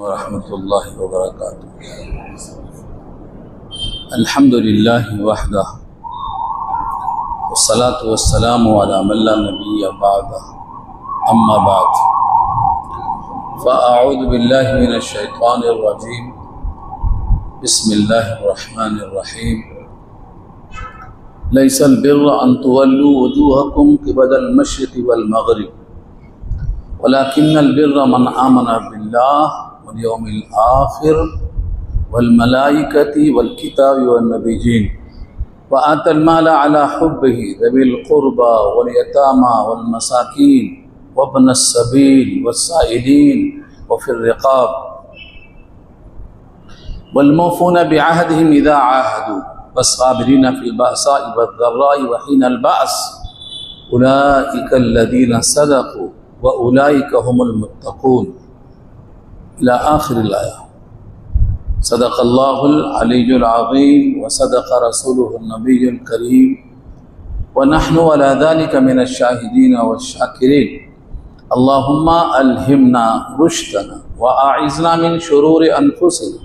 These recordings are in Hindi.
वरहमतुल्लाहि वबरकातुहू। अल्हम्दुलिल्लाहि वहदह वस्सलातु वस्सलामु अला मन ला नबिय्य बअदह, अम्मा बाद फ़अऊज़ु बिल्लाहि मिनश शैतानिर रजीम। बिस्मिल्लाहिर रहमानिर रहीम। लैसल बिर्र अन तुवल्लू वजूहकुम क़िबलल मशरिक़ि वल मग़रिब वलाकिन्नल बिर्र मन आमना बिल्लाह वल यौमिल आखिर वल मलाइकति वल किताबि वन नबिय्यीन व आतल माला अला हुब्बिही ज़विल क़ुर्बा वल यतामा वल मसाकीन वब्नस सबील वस्साइलीन व फिर रिक़ाब वल मौफ़ूना बिअहदिहिम इज़ा आहदू वस्साबिरीना फ़िल बअसाइ वद्दर्राइ व हीनल बअस उलाइका अल्लज़ीना सदक़ू व उलाइका हुमुल मुत्तक़ून इला आखिरिल आया। सदक़ल्लाहुल अलीयुल अज़ीम व सदक़ रसूलुहुन नबियुल करीम व नहनु अला ज़ालिका मिनश शाहिदीन वश्शाकिरीन। अल्लाहुम्मा अल्हिमना रुश्दना व अइज़ना मिन शुरूरि अनफुसिना।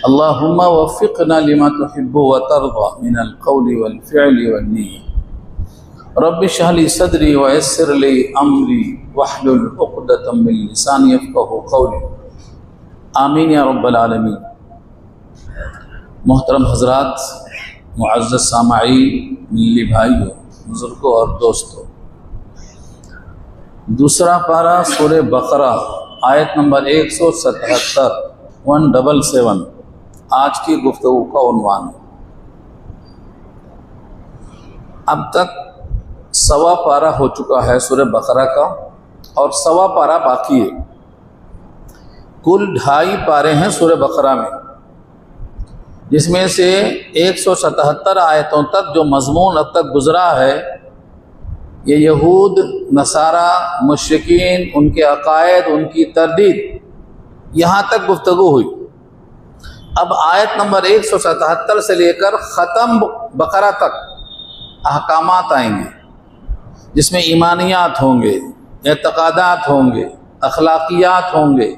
अल्लाहुम्मा वफ़्फ़िक़ना लिमा तुहिब्बु व तर्ज़ा मिनल क़ौलि वल फ़िअलि वन निय्यति। रब्बि इश्रह ली सदरी व यस्सिर ली अमरी वहलुल उक़दतम मिन लिसानी यफ़क़हू क़ौली। आमीन या रब्बल आलमीन। मोहतरम हज़रात, मुअज़्ज़ज़ सामईन, मिल्ली भाइयों, बुज़ुर्गों और दोस्तों, दूसरा पारा सूरह बकरा आयत नंबर 177 177 आज की गुफ्तगू का उन्वान है। अब तक सवा पारा हो चुका है सूरह बकरा का और सवा पारा बाकी है। कुल 2.5 पारे हैं सूरह बकरा में, जिसमें से 177 आयतों तक जो मज़मून अब तक गुज़रा है ये यहूद, नसारा, मुश्रिकीन, उनके अक़ायद, उनकी तरदीद, यहाँ तक गुफ्तगू हुई। अब आयत नंबर 177 से लेकर ख़त्म बकरा तक अहकामात आएंगे, जिसमें ईमानियात होंगे, एतक़ादात होंगे, अखलाकियात होंगे।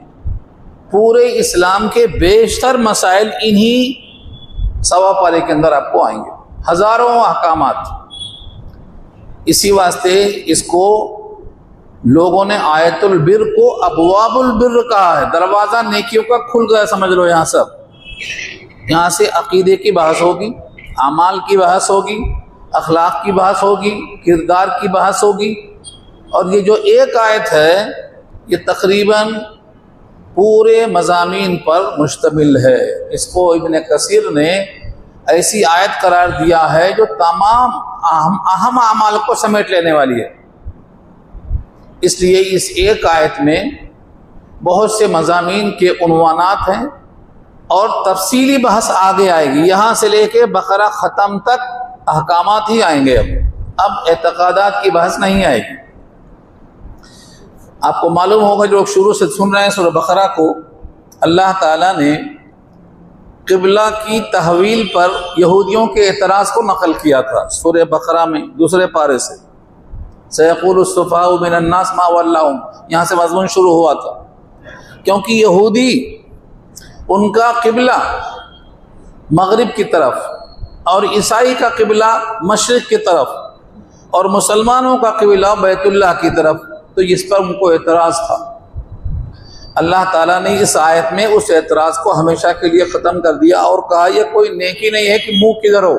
पूरे इस्लाम के बेशतर मसाइल इन्हीं सवा पारे के अंदर आपको आएंगे, हज़ारों अहकामात। इसी वास्ते इसको लोगों ने आयतुल बिर को अबवाबुल बिर कहा है। दरवाज़ा नेकियों का खुल गया समझ लो। यहाँ सब, यहाँ से अक़ीदे की बहस होगी, आमाल की बहस होगी, अखलाक की बहस होगी, किरदार की बहस होगी। और ये जो एक आयत है ये तकरीबन पूरे मज़ामीन पर मुश्तमिल है। इसको इब्न कसीर ने ऐसी आयत करार दिया है जो तमाम अहम आमाल को समेट लेने वाली है। इसलिए इस एक आयत में बहुत से मज़ामीन के उन्वानात हैं और तफसीली बहस आगे आएगी। यहाँ से लेके बकरा ख़त्म तक अहकामात ही आएंगे। अब एतक़ादात की बहस नहीं आएगी। आपको मालूम होगा, जो लोग शुरू से सुन रहे हैं सूरह बकरा को, अल्लाह ताला ने क़िबला की तहवील पर यहूदियों के एतराज़ को नकल किया था सूरह बकरा में दूसरे पारे से। सयक़ूलु सुफ़हाउ मिनन नास मा वल्लाहुम, यहाँ से मज़मून शुरू हुआ था। क्योंकि यहूदी, उनका क़िबला मग़रिब की तरफ और ईसाई का क़िबला मशरिक़ की तरफ और मुसलमानों का क़िबला बैतुल्लाह की तरफ, तो इस पर उनको एतराज़ था। अल्लाह ताला ने इस आयत में उस एतराज़ को हमेशा के लिए ख़त्म कर दिया और कहा यह कोई नेकी नहीं है कि मुँह किधर हो,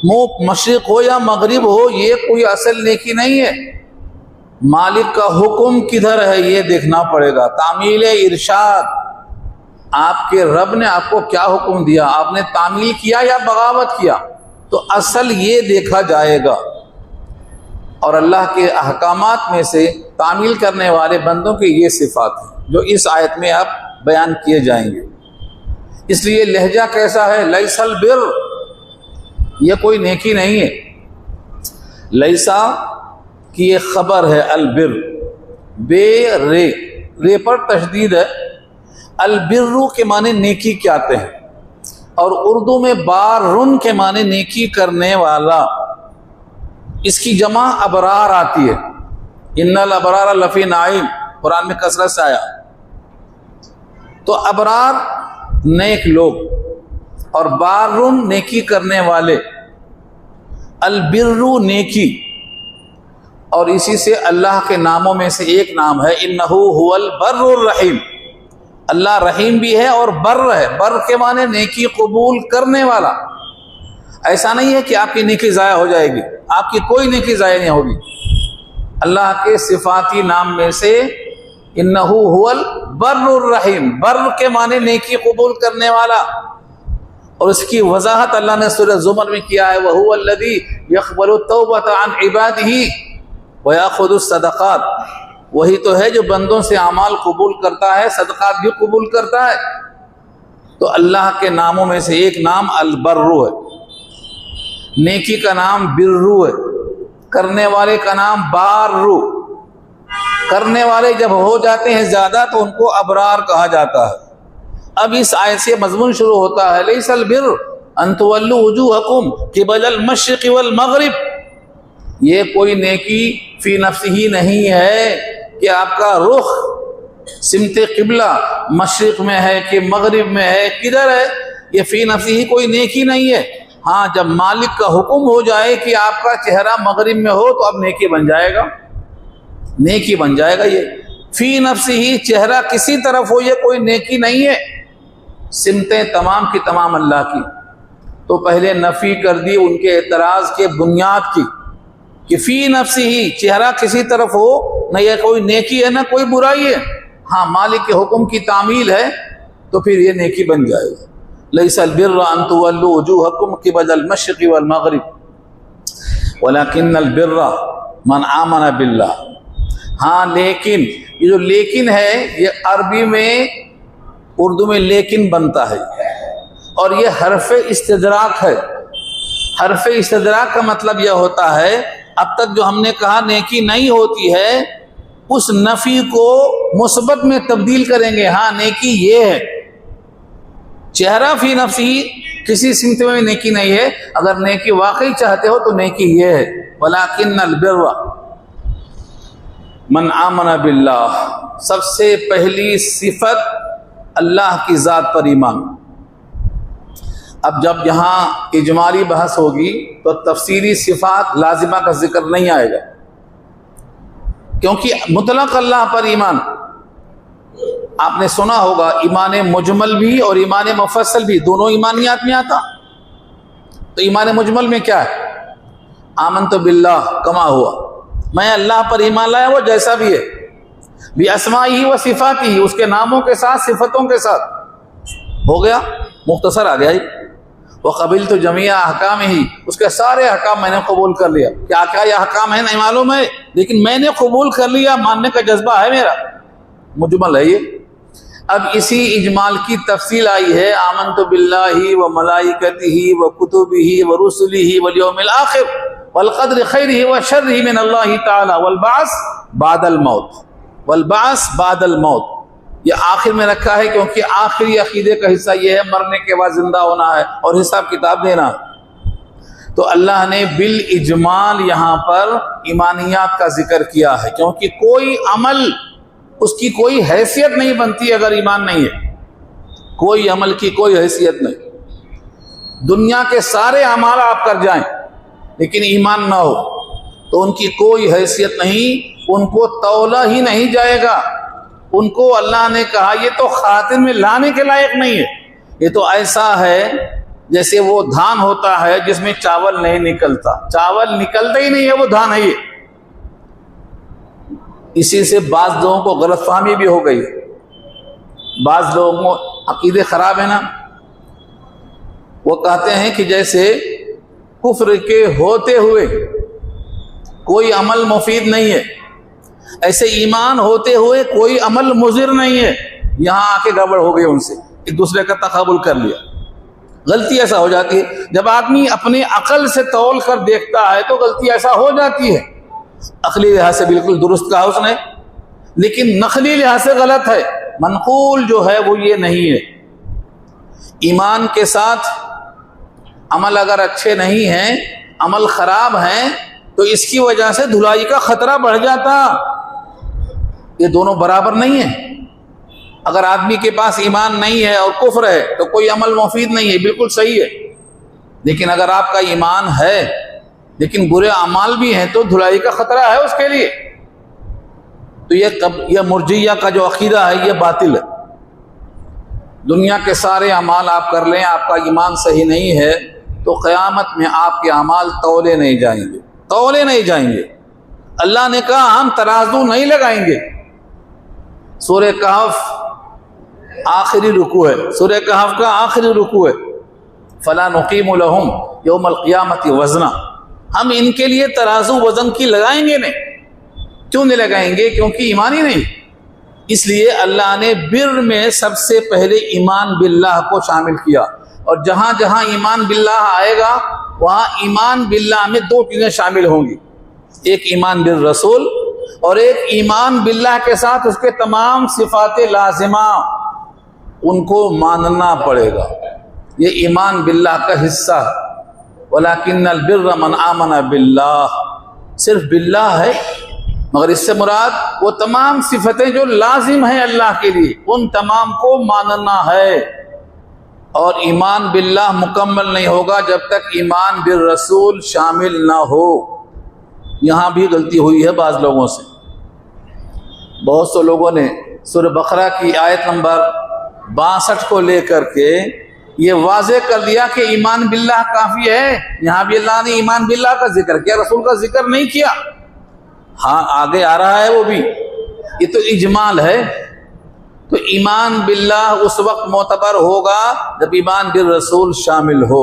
मुँह मशरिक़ हो या मग़रिब हो, ये कोई असल नेकी नहीं है। मालिक का हुक्म किधर है ये देखना पड़ेगा। तामील इरशाद, आपके रब ने आपको क्या हुक्म दिया, आपने तामील किया या बगावत किया, तो असल ये देखा जाएगा। और अल्लाह के अहकामात में से तामील करने वाले बंदों की ये सिफ़ात हैं जो इस आयत में आप बयान किए जाएंगे। इसलिए लहजा कैसा है, लैसल बिर, ये कोई नेकी नहीं है। लैसा की ये खबर है, अल बिर, बे रे, रे पर तशदीद है। अल बिर्रु के माने नेकी के आते हैं और उर्दू में बारुन के माने नेकी करने वाला। इसकी जमा अबरार आती है। इन्नल अबरार लफ़ी नाइम, कुरान में कसरत से आया। तो अबरार नेक लोग और बारुन नेकी करने वाले, अलबिर्रु नेकी, और इसी से अल्लाह के नामों में से एक नाम है इन्नहु हुवल बर्रुर रहीम। अल्लाह रहीम भी है और बर्र है। बर्र के माने नेकी कबूल करने वाला। ऐसा नहीं है कि आपकी नेकी ज़ाया हो जाएगी, आपकी कोई नेकी ज़ाया नहीं होगी। अल्लाह के सिफाती नाम में से इन्नहु हुवल बर्रुर रहीम, बर्र के माने नेकी कबूल करने वाला। और इसकी वजाहत अल्लाह ने सूरह ज़ुमर में किया है, वहुवल्लज़ी यक़बलु तौबत अन इबादिही व याख़ुदु सदक़ात। वही तो है जो बंदों से अमाल कबूल करता है, सदक़ात भी कबूल करता है। तो अल्लाह के नामों में से एक नाम अलबर्रु है, नेकी का नाम बिर्रु है, करने वाले का नाम बार्रु। करने वाले जब हो जाते हैं ज़्यादा तो उनको अबरार कहा जाता है। अब इस आयत से मज़मून शुरू होता है, लैसल बिर्र अन तुवल्लू वुजूहकुम क़िबलल मशरिक़ वल मग़रिब। ये कोई नेकी फ़ी नफ्सिही नहीं है कि आपका रुख सिमते क़िबला मशरिक़ में है कि मग़रिब में है, किधर है, ये फ़ी नफ्सिही कोई नेकी नहीं है। हाँ, जब मालिक का हुक्म हो जाए कि आपका चेहरा मग़रिब में हो तो अब नेकी बन जाएगा, नेकी बन जाएगा। ये फ़ी नफ्सिही चेहरा किसी तरफ हो, ये कोई नेकी नहीं है। सिमतें तमाम की तमाम अल्लाह की। तो पहले नफ़ी कर दी उनके एतराज़ के बुनियाद की कि फ़ी नफ्सिही चेहरा किसी तरफ हो, न यह कोई नेकी है न कोई बुराई है। हाँ, मालिक के हुक्म की तामील है तो फिर ये नेकी बन जाएगा। लैसल बिर्र अन तुवल्लू वुजूहकुम क़िबलल मशरिक़ वल मग़रिब वलाकिन्नल बिर्र मन आमन बिल्लाह। हाँ, लेकिन ये जो लेकिन है ये अरबी में, उर्दू में लेकिन बनता है और ये हर्फ इस्तदराक है। हर्फ इस्तदराक का मतलब यह होता है अब तक जो हमने कहा नेकी नहीं होती है उस नफ़ी को मुस्बत में तब्दील करेंगे। हाँ, नेकी ये है, चेहरा फ़ी नफ्सी किसी सिमत में नेकी नहीं है। अगर नेकी वाकई चाहते हो तो नेकी ये है, वलाकिन्नल बिर्र मन आमन बिल्लाह। सबसे पहली सिफत अल्लाह की ज़ात पर ईमान। अब जब यहाँ इजमाली बहस होगी तो तफसीली सिफात लाजिमा का जिक्र नहीं आएगा, क्योंकि मुतलक अल्लाह पर ईमान। आपने सुना होगा ईमान मुजमल भी और ईमान मुफस्सल भी, दोनों ईमानियात में आता। तो ईमान मुजमल में क्या है, आमनतु बिल्लाह कमा हुआ, मैं अल्लाह पर ईमान लाया वो जैसा भी है, भी अस्माई व सिफाती, उसके नामों के साथ सिफतों के साथ। हो गया, मुख्तसर आ गया ही। वह कबिल तो जमिया अहकाम ही, उसके सारे अहकाम मैंने कबूल कर लिया। क्या क्या ये अहकाम है नहीं मालूम है, लेकिन मैंने कबूल कर लिया, मानने का जज्बा है मेरा, मुजमल है ये। अब इसी इजमाल की तफसील आई है, आमनतु बिल्लाहि व मलाइकतिही व कुतुबिही व रुसुलिही वल यौमिल आखिर वल क़द्रि खैरिही व शर्रिही मिन अल्लाहि तआला वल बाअस बादल मौत, वल बाअस बादल मौत। ये आखिर में रखा है क्योंकि आखिरी अकीदे का हिस्सा ये है, मरने के बाद जिंदा होना है और हिसाब किताब देना है। तो अल्लाह ने बिल इजमाल यहाँ पर ईमानियात का जिक्र किया है, क्योंकि कोई अमल उसकी कोई हैसियत नहीं बनती अगर ईमान नहीं है। कोई अमल की कोई हैसियत नहीं। दुनिया के सारे अमाल आप कर जाएं लेकिन ईमान ना हो तो उनकी कोई हैसियत नहीं, उनको तौला ही नहीं जाएगा। उनको अल्लाह ने कहा ये तो खातिर में लाने के लायक नहीं है। ये तो ऐसा है जैसे वो धान होता है जिसमें चावल नहीं निकलता, चावल निकलता ही नहीं है, वो धान है ये। इसी से बाज़ लोगों को गलतफहमी भी हो गई। बाज़ लोगों को अकीदे ख़राब है ना, वो कहते हैं कि जैसे कुफ्र के होते हुए कोई अमल मुफीद नहीं है, ऐसे ईमान होते हुए कोई अमल मुज़िर नहीं है। यहाँ आके गड़बड़ हो गई उनसे, एक दूसरे का तक़ाबुल कर लिया। गलती ऐसा हो जाती है, जब आदमी अपने अकल से तौल कर देखता है तो गलती ऐसा हो जाती है। अकली लिहाज से बिल्कुल दुरुस्त कहा उसने, लेकिन नकली लिहाज से गलत है। मनकूल जो है वो ये नहीं है। ईमान के साथ अमल अगर अच्छे नहीं हैं, अमल ख़राब हैं, तो इसकी वजह से धुलाई का खतरा बढ़ जाता। ये दोनों बराबर नहीं है। अगर आदमी के पास ईमान नहीं है और कुफ्र है तो कोई अमल मुफीद नहीं है, बिल्कुल सही है। लेकिन अगर आपका ईमान है लेकिन बुरे अमाल भी हैं तो धुलाई का खतरा है उसके लिए। तो यह मुर्जिया का जो अकीदा है ये बातिल है। दुनिया के सारे अमाल आप कर लें, आपका ईमान सही नहीं है तो क़यामत में आपके अमाल तौले नहीं जाएंगे, तौले नहीं जाएंगे। अल्लाह ने कहा हम तराजू नहीं लगाएंगे। सूरह कहफ आखिरी रुकू है, सूरह कहफ का आखिरी रुकू है, फला नुकीमु लहुम यौमल क़ियामति वज़ना। हम इनके लिए तराजू वज़न की लगाएंगे नहीं। क्यों नहीं लगाएंगे? क्योंकि ईमान ही नहीं। इसलिए अल्लाह ने बिर में सबसे पहले ईमान बिल्लाह को शामिल किया, और जहाँ जहाँ ईमान बिल्लाह आएगा वहाँ ईमान बिल्लाह में दो चीज़ें शामिल होंगी, एक ईमान बिल रसूल और एक ईमान बिल्लाह के साथ उसके तमाम सिफाते लाजिमा उनको मानना पड़ेगा। ये ईमान बिल्लाह का हिस्सा है। वलाकिन्नल बिर्र मन आमना बिल्लाह, सिर्फ बिल्लाह है, मगर इससे मुराद वो तमाम सिफतें जो लाजिम हैं अल्लाह के लिए, उन तमाम को मानना है। और ईमान बिल्लाह मुकम्मल नहीं होगा जब तक ईमान बिल रसूल शामिल ना हो। यहाँ भी गलती हुई है बाज़ लोगों से। बहुत से लोगों ने सूरह बकरा की आयत नंबर 62 को लेकर के ये वाज़े कर दिया कि ईमान बिल्लाह काफ़ी है। यहाँ भी अल्लाह ने ईमान बिल्लाह का जिक्र किया, रसूल का जिक्र नहीं किया। हाँ, आगे आ रहा है वो भी, ये तो इजमाल है। तो ईमान बिल्लाह उस वक्त मोतबर होगा जब ईमान बिल रसूल शामिल हो,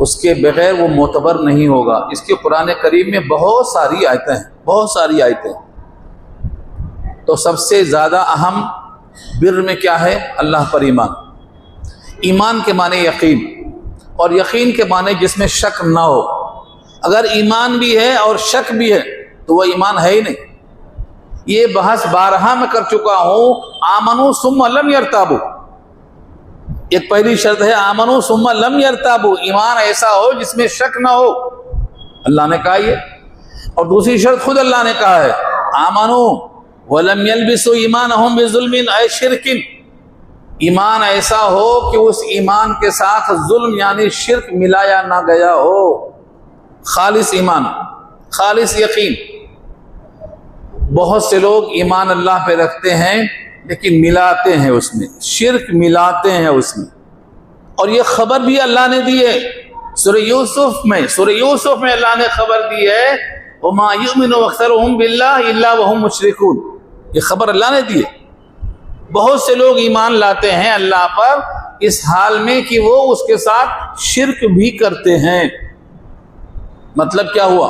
उसके बगैर वो मोतबर नहीं होगा। इसके कुरान करीम में बहुत सारी आयतें हैं, बहुत सारी आयतें। तो सबसे ज़्यादा अहम बिर में क्या है? अल्लाह पर ईमान। ईमान के माने यकीन, और यकीन के माने जिसमें शक ना हो। अगर ईमान भी है और शक भी है तो वह ईमान है ही नहीं। ये बहस बारहा में कर चुका हूं। आमनु सुम्मा लम यरताबू, एक पहली शर्त है आमनु सुम्मा लम यरताबू, ईमान ऐसा हो जिसमें शक ना हो, अल्लाह ने कहा ये। और दूसरी शर्त खुद अल्लाह ने कहा है आमनु वलम यल्बिसु ईमानहुम बिजुल्मिन ऐ शिरकिन, ईमान ऐसा हो कि उस ईमान के साथ जुल्म यानी शिर्क मिलाया ना गया हो। खालिस ईमान, खालिस यकीन। बहुत से लोग ईमान अल्लाह पे रखते हैं लेकिन मिलाते हैं उसमें, शिर्क मिलाते हैं उसमें। और ये खबर भी अल्लाह ने दी है सूरह यूसुफ में, सूरह यूसुफ में अल्लाह ने खबर दी है वमा युमिनु अक्सरुहुम बिल्लाहि इल्ला वहुम मुशरिकून, ये खबर अल्लाह ने दी है। बहुत से लोग ईमान लाते हैं अल्लाह पर इस हाल में कि वो उसके साथ शिर्क भी करते हैं। मतलब क्या हुआ?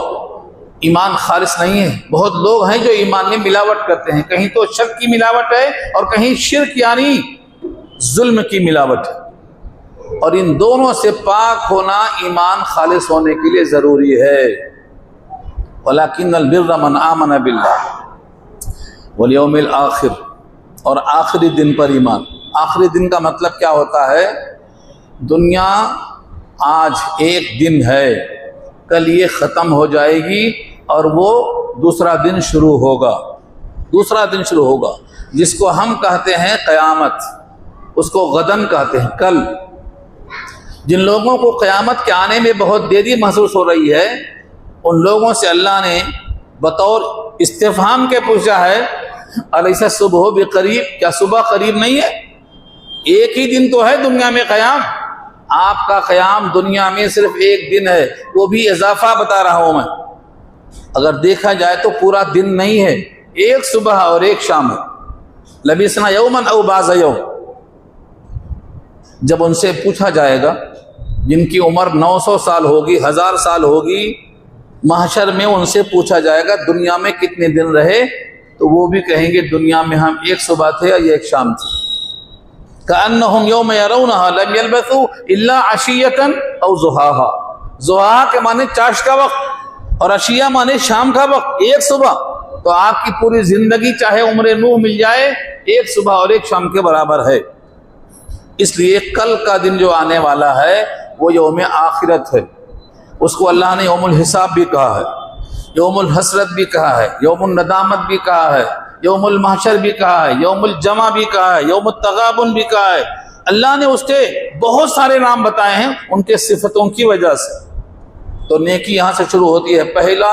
ईमान खालिस नहीं है। बहुत लोग हैं जो ईमान में मिलावट करते हैं, कहीं तो शक की मिलावट है और कहीं शिर्क यानी जुल्म की मिलावट है। और इन दोनों से पाक होना ईमान खालिस होने के लिए ज़रूरी है। वलाकिन्नल बिर्र मन आमन बिल्लाह वल यौमिल आखिर, और आखिरी दिन पर ईमान। आखिरी दिन का मतलब क्या होता है? दुनिया आज एक दिन है, कल ये ख़त्म हो जाएगी और वो दूसरा दिन शुरू होगा, दूसरा दिन शुरू होगा, जिसको हम कहते हैं क़यामत, उसको गदन कहते हैं, कल। जिन लोगों को क़यामत के आने में बहुत देरी महसूस हो रही है उन लोगों से अल्लाह ने बतौर इस्तिफ़हाम के पूछा है अलैसा सुबह बिक़रीब, क्या सुबह करीब नहीं है? एक ही दिन तो है दुनिया में क़याम। आपका क़याम दुनिया में सिर्फ एक दिन है, वो भी इजाफा बता रहा हूं मैं। अगर देखा जाए तो पूरा दिन नहीं है, एक सुबह और एक शाम है। लबिसना यौमन औ बाज़ यौम। जब उनसे पूछा जाएगा जिनकी उम्र 900 साल होगी, 1000 साल होगी, महशर में उनसे पूछा जाएगा दुनिया में कितने दिन रहे, तो वो भी कहेंगे दुनिया में हम एक सुबह थे या एक शाम थे। कअन्नहुम यौम यरौनहा लम यल्बसू इल्ला अशियतन औ ज़ुहाहा। ज़ुहाहा के माने चाश का वक्त और अशिया माने शाम का वक्त, एक सुबह। तो आपकी पूरी जिंदगी चाहे उम्र नूह मिल जाए, एक सुबह और एक शाम के बराबर है। इसलिए कल का दिन जो आने वाला है वो यौम आखिरत है। उसको अल्लाह ने यौमुल हिसाब भी कहा है, यौमुल हसरत भी कहा है, यौमुन नदामत भी कहा है, यौमुल महशर भी कहा है, यौमुल जमा भी कहा है, यौमुल तगाबुन भी कहा है। अल्लाह ने उसके बहुत सारे नाम बताए हैं उनके सिफतों की वजह से। तो नेकी यहाँ से शुरू होती है। पहला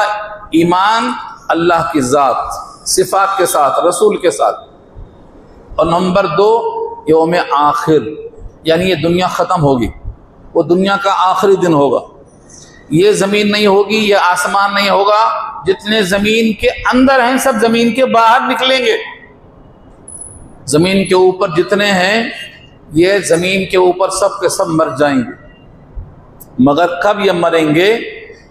ईमान अल्लाह की ज़ात सिफात के साथ, रसूल के साथ। और नंबर 2 यौम आखिर, यानी ये दुनिया ख़त्म होगी, वो दुनिया का आखिरी दिन होगा। ये ज़मीन नहीं होगी, ये आसमान नहीं होगा, जितने ज़मीन के अंदर हैं सब ज़मीन के बाहर निकलेंगे। ज़मीन के ऊपर जितने हैं ये ज़मीन के ऊपर सब के सब मर जाएंगे। मगर कब ये मरेंगे?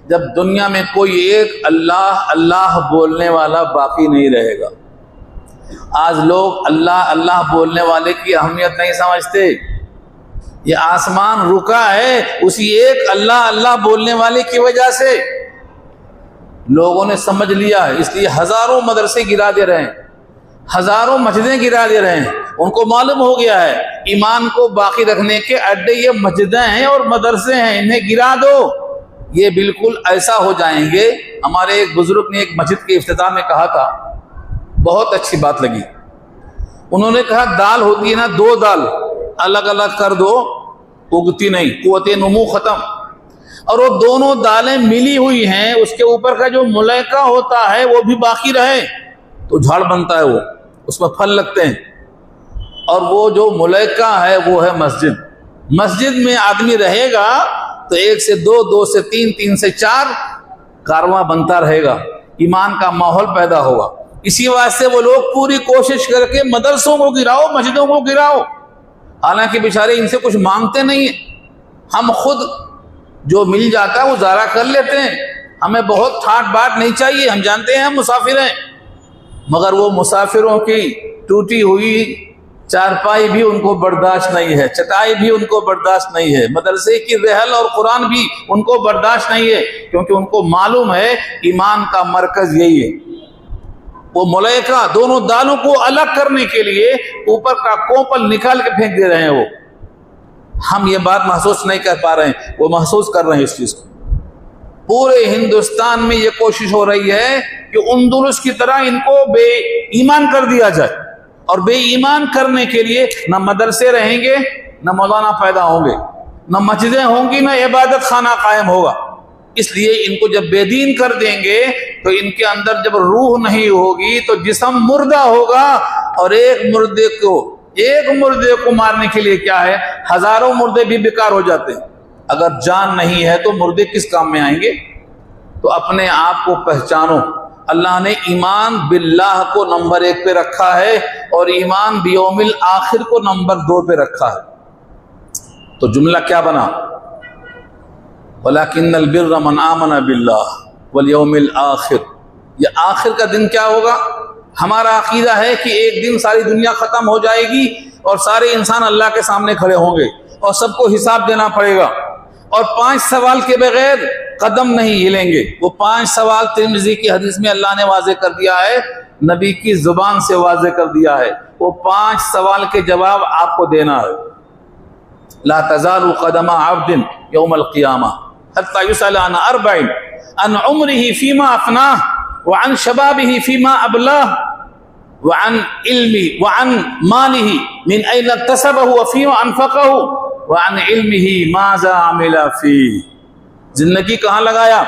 जब दुनिया में कोई एक अल्लाह अल्लाह बोलने वाला बाकी नहीं रहेगा। आज लोग अल्लाह अल्लाह बोलने वाले की अहमियत नहीं समझते। ये आसमान रुका है उसी एक अल्लाह अल्लाह बोलने वाले की वजह से। लोगों ने समझ लिया है, इसलिए हजारों मदरसे गिरा दे रहे हैं, हजारों मस्जिदें गिरा दे रहे हैं। उनको मालूम हो गया है ईमान को बाकी रखने के अड्डे ये मस्जिदें हैं और मदरसे हैं, इन्हें गिरा दो। ये बिल्कुल ऐसा हो जाएंगे। हमारे एक बुजुर्ग ने एक मस्जिद के इफ्तिताह में कहा था, बहुत अच्छी बात लगी। उन्होंने कहा दाल होती है ना, 2 दाल अलग अलग कर दो, उगती नहीं, कुव्वते नुमू खत्म। और वो दोनों दालें मिली हुई हैं, उसके ऊपर का जो मुलैका होता है वो भी बाकी रहे तो झाड़ बनता है, वो उसमें फल लगते हैं। और वो जो मुलैका है वो है मस्जिद। मस्जिद में आदमी रहेगा तो 1 से 2, 2 से 3, 3 से 4 कारवां बनता रहेगा, ईमान का माहौल पैदा होगा। इसी वास्ते वो लोग पूरी कोशिश करके मदरसों को गिराओ, मस्जिदों को गिराओ। हालांकि बेचारे इनसे कुछ मांगते नहीं, हम खुद जो मिल जाता है वो ज़ारा कर लेते हैं। हमें बहुत ठाट बाट नहीं चाहिए, हम जानते हैं हम मुसाफिर हैं। मगर वो मुसाफिरों की टूटी हुई चारपाई भी उनको बर्दाश्त नहीं है, चटाई भी उनको बर्दाश्त नहीं है, मदरसे की रहल और कुरान भी उनको बर्दाश्त नहीं है, क्योंकि उनको मालूम है ईमान का मरकज यही है। वो मुलैका दोनों दालों को अलग करने के लिए ऊपर का कोपल निकाल के फेंक दे रहे हैं। वो हम ये बात महसूस नहीं कर पा रहे हैं, वो महसूस कर रहे हैं इस चीज को। पूरे हिंदुस्तान में ये कोशिश हो रही है कि उंदुलुस की तरह इनको बेईमान कर दिया जाए। और बेईमान करने के लिए न मदरसे रहेंगे, न मौलाना पैदा होंगे, न मस्जिदें होंगी, न इबादत खाना कायम होगा। इसलिए इनको जब बेदीन कर देंगे तो इनके अंदर जब रूह नहीं होगी तो जिस्म मुर्दा होगा। और एक मुर्दे को मारने के लिए क्या है, हजारों मुर्दे भी बेकार हो जाते हैं। अगर जान नहीं है तो मुर्दे किस काम में आएंगे? तो अपने आप को पहचानो। अल्लाह ने ईमान बिल्लाह को नंबर 1 पे रखा है और ईमान बियौमिल आखिर को नंबर 2 पे रखा है। तो जुमला क्या बना? वलाकिन्नल बिर्र मन आमन बिल्लाह वल यौमिल आखिर। ये आखिर का दिन क्या होगा? हमारा अकीदा है कि एक दिन सारी दुनिया खत्म हो जाएगी और सारे इंसान अल्लाह के सामने खड़े होंगे और सबको हिसाब देना पड़ेगा। और 5 सवाल के बगैर कदम नहीं हिलेंगे। वो 5 सवाल तिर्मिज़ी की हदीस में अल्लाह ने वाज़े कर दिया है, नबी की जुबान से वाज़े कर दिया है। वो 5 सवाल के जवाब आपको देना है। ला तज़ालु क़दमा अब्दिन यौमल क़ियामा हत्ता युसअल अन अर्बईन अन उम्रिही फ़ीमा अफ़नाह व अन शबाबिही फ़ीमा अबलाह व अन इल्मी व अन मालिही मिन ऐन इक्तसबहु व फ़ीमा अनफ़क़हु व अन इल्मिही माज़ा अमिला फ़ीह। जिंदगी कहाँ लगाया,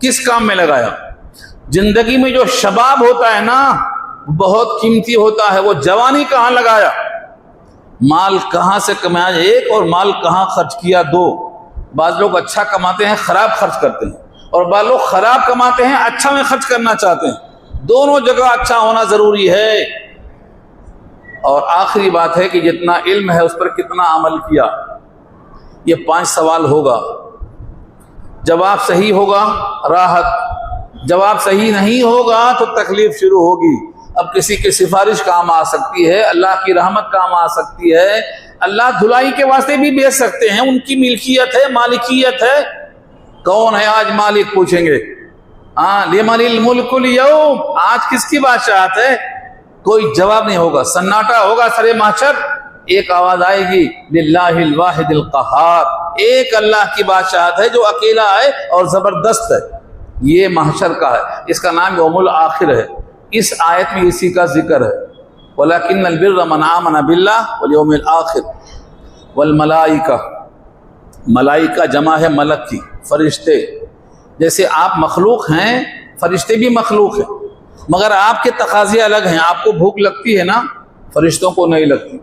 किस काम में लगाया? जिंदगी में जो शबाब होता है ना बहुत कीमती होता है, वो जवानी कहाँ लगाया? माल कहाँ से कमाया 1 और माल कहाँ खर्च किया 2। बाज़ लोग अच्छा कमाते हैं खराब खर्च करते हैं, और बाज़ लोग खराब कमाते हैं अच्छा में खर्च करना चाहते हैं। दोनों जगह अच्छा होना जरूरी है। और आखिरी बात है कि जितना इल्म है उस पर कितना अमल किया। ये 5 सवाल होगा। जवाब सही होगा राहत, जवाब सही नहीं होगा तो तकलीफ शुरू होगी। अब किसी की सिफारिश काम आ सकती है, अल्लाह की रहमत काम आ सकती है, अल्लाह धुलाई के वास्ते भी भेज सकते हैं, उनकी मिल्कियत है, मालिकियत है। कौन है आज मालिक पूछेंगे? हाँ, लिमनिल मुल्कुल यौम, आज किसकी बादशाहत है? कोई जवाब नहीं होगा, सन्नाटा होगा सरे महशर। एक आवाज आएगी लिल्लाहिल वाहिदिल क़हार, एक अल्लाह की बादशाहत है जो अकेला है और जबरदस्त है। ये महशर का है, इसका नाम यौमुल आखिर है। इस आयत में इसी का जिक्र है। वलाकिन्नल बिर्र मन आमन बिल्लाह वल यौमिल आखिर वल मलाइका, मलाइका जमा है मलक की, फरिश्ते। जैसे आप मखलूक हैं, फरिश्ते भी मखलूक हैं, मगर आपके तकाजे अलग हैं। आपको भूख लगती है ना, फरिश्तों को नहीं लगती।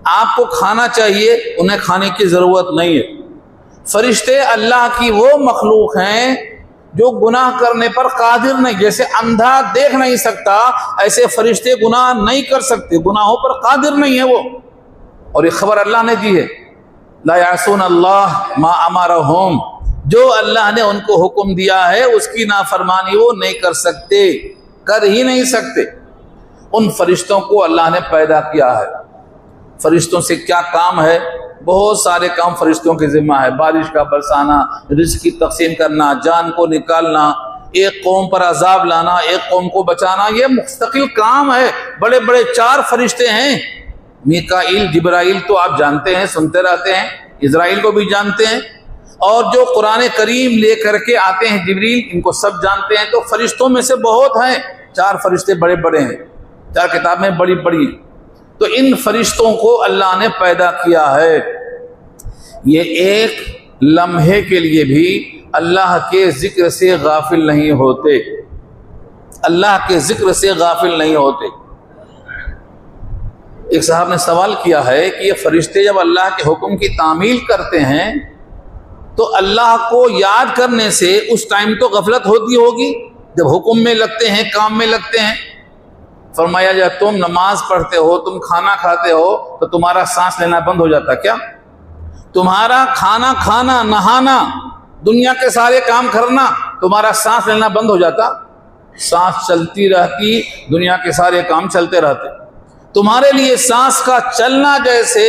आपको खाना चाहिए, उन्हें खाने की ज़रूरत नहीं है। फरिश्ते अल्लाह की वो मखलूक हैं जो गुनाह करने पर कादिर नहीं। जैसे अंधा देख नहीं सकता, ऐसे फरिश्ते गुनाह नहीं कर सकते, गुनाहों पर कादिर नहीं है वो। और ये खबर अल्लाह ने दी है, ला यासून अल्लाह मा अमरहुम, जो अल्लाह ने उनको हुक्म दिया है उसकी नाफरमानी वो नहीं कर सकते, कर ही नहीं सकते। उन फरिश्तों को अल्लाह ने पैदा किया है। फरिश्तों से क्या काम है? बहुत सारे काम फरिश्तों के जिम्मा है। बारिश का बरसाना, रिज़्क़ की तक़सीम करना, जान को निकालना, एक कौम पर अजाब लाना, एक कौम को बचाना, ये मुस्तकिल काम है। बड़े बड़े 4 फरिश्ते हैं, मीकाईल, जिब्राइल तो आप जानते हैं, सुनते रहते हैं, इज़राइल को भी जानते हैं, और जो कुरान करीम ले करके आते हैं जिब्रील, इनको सब जानते हैं। तो फरिश्तों में से बहुत हैं, 4 फरिश्ते बड़े बड़े हैं, 4 किताब में बड़ी बड़ी। तो इन फरिश्तों को अल्लाह ने पैदा किया है। ये एक लम्हे के लिए भी अल्लाह के जिक्र से गाफिल नहीं होते, अल्लाह के जिक्र से गाफिल नहीं होते। एक साहब ने सवाल किया है कि ये फरिश्ते जब अल्लाह के हुक्म की तामील करते हैं तो अल्लाह को याद करने से उस टाइम तो गफलत होती होगी, जब हुक्म में लगते हैं, काम में लगते हैं। फरमाया, जब तुम नमाज पढ़ते हो, तुम खाना खाते हो, तो तुम्हारा सांस लेना बंद हो जाता क्या? तुम्हारा खाना खाना, नहाना, दुनिया के सारे काम करना, तुम्हारा सांस लेना बंद हो जाता? सांस चलती रहती, दुनिया के सारे काम चलते रहते। तुम्हारे लिए सांस का चलना जैसे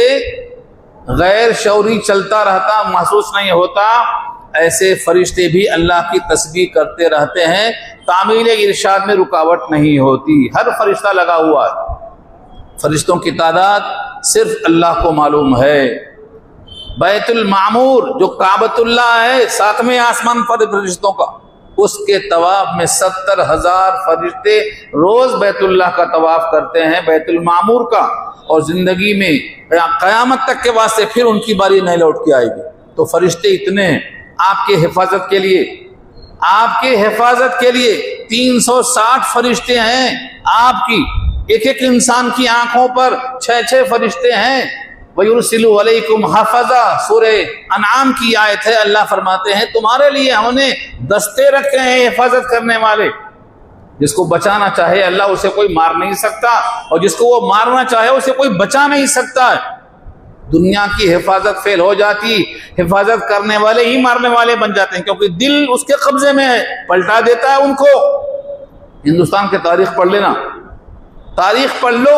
गैर शौरी चलता रहता, महसूस नहीं होता, ऐसे फरिश्ते भी अल्लाह की तस्बीह करते रहते हैं। तामील इरशाद में रुकावट नहीं होती, हर फरिश्ता लगा हुआ है। फरिश्तों की तादाद सिर्फ अल्लाह को मालूम है। बैतुल मामूर जो काबतुल्लाह है, 7वें आसमान पर फरिश्तों का, उसके तवाफ में 70,000 फरिश्ते रोज बैतुल्लाह का तवाफ करते हैं, बैतुल मामूर का। और जिंदगी में क़यामत तक के वास्ते फिर उनकी बारी नहीं लौट के आएगी। तो फरिश्ते इतने हैं आपके हिफाजत के लिए, आपके हिफाजत के लिए 360 फरिश्ते हैं आपकी। एक एक इंसान की आंखों पर 6-6 फरिश्ते हैं। वयुरसिलु अलैकुम हफ़ज़ा, सूरे अनआम की आयत है। अल्लाह फरमाते हैं तुम्हारे लिए हमने दस्ते रखे हैं हिफाजत करने वाले। जिसको बचाना चाहे अल्लाह, उसे कोई मार नहीं सकता, और जिसको वो मारना चाहे उसे कोई बचा नहीं सकता है। दुनिया की हिफाजत फेल हो जाती, हिफाजत करने वाले ही मारने वाले बन जाते हैं, क्योंकि दिल उसके कब्जे में है, पलटा देता है उनको। हिंदुस्तान की तारीख पढ़ लेना, तारीख पढ़ लो,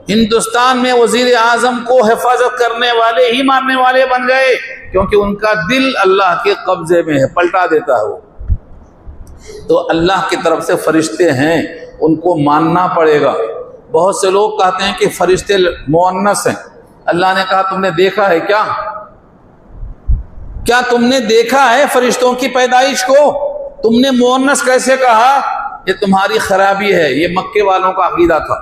हिंदुस्तान में वजीर आजम को हिफाजत करने वाले ही मारने वाले बन गए, क्योंकि उनका दिल अल्लाह के कब्जे में है, पलटा देता है वो। तो अल्लाह की तरफ से फरिश्ते हैं, उनको मानना पड़ेगा। बहुत से लोग कहते हैं कि फरिश्ते मुअन्नस हैं। अल्लाह ने कहा तुमने देखा है क्या? क्या तुमने देखा है फरिश्तों की पैदाइश को? तुमने मुअन्नस कैसे कहा? ये तुम्हारी खराबी है। ये मक्के वालों का अकीदा था।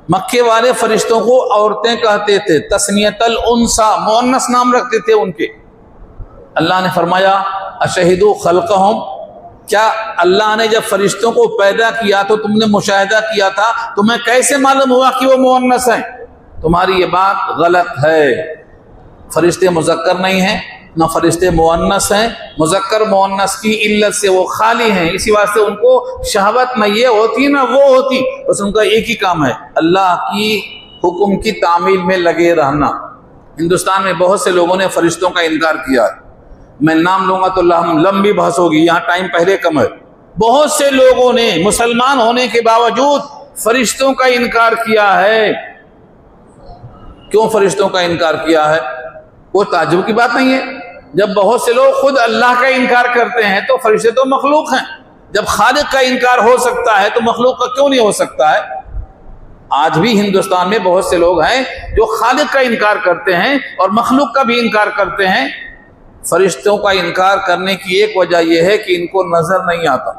मक्के वाले फरिश्तों को औरतें कहते थे, तस्नियतल उनसा, मुअन्नस नाम रखते थे उनके। अल्लाह ने फरमाया अशहिदु खल्क़हुम, क्या अल्लाह ने जब फरिश्तों को पैदा किया तो तुमने मुशाहिदा किया था? तुम्हें कैसे मालूम हुआ कि वो मुअन्नस हैं? तुम्हारी ये बात गलत है। फरिश्ते मुज़क्कर नहीं हैं, ना फरिश्ते मुअन्नस हैं। मुज़क्कर मुअन्नस की इल्लत से वो खाली हैं, इसी वास्ते उनको शहवत न ये होती ना वो होती, बस उनका एक ही काम है, अल्लाह की हुक्म की तामील में लगे रहना। हिंदुस्तान में बहुत से लोगों ने फरिश्तों का इनकार किया है। मैं नाम लूंगा तो लंबी बहस होगी, यहाँ टाइम पहले कम है। बहुत से लोगों ने मुसलमान होने के बावजूद फरिश्तों का इनकार किया है। क्यों फरिश्तों का इनकार किया है? वो ताज्जुब की बात नहीं है। जब बहुत से लोग खुद अल्लाह का इनकार करते हैं तो फरिश्ते तो मखलूक हैं। जब खालिक का इनकार हो सकता है तो मखलूक का क्यों नहीं हो सकता है? आज भी हिंदुस्तान में बहुत से लोग हैं जो खालिक का इनकार करते हैं और मखलूक का भी इनकार करते हैं। फरिश्तों का इनकार करने की एक वजह यह है कि इनको नजर नहीं आता।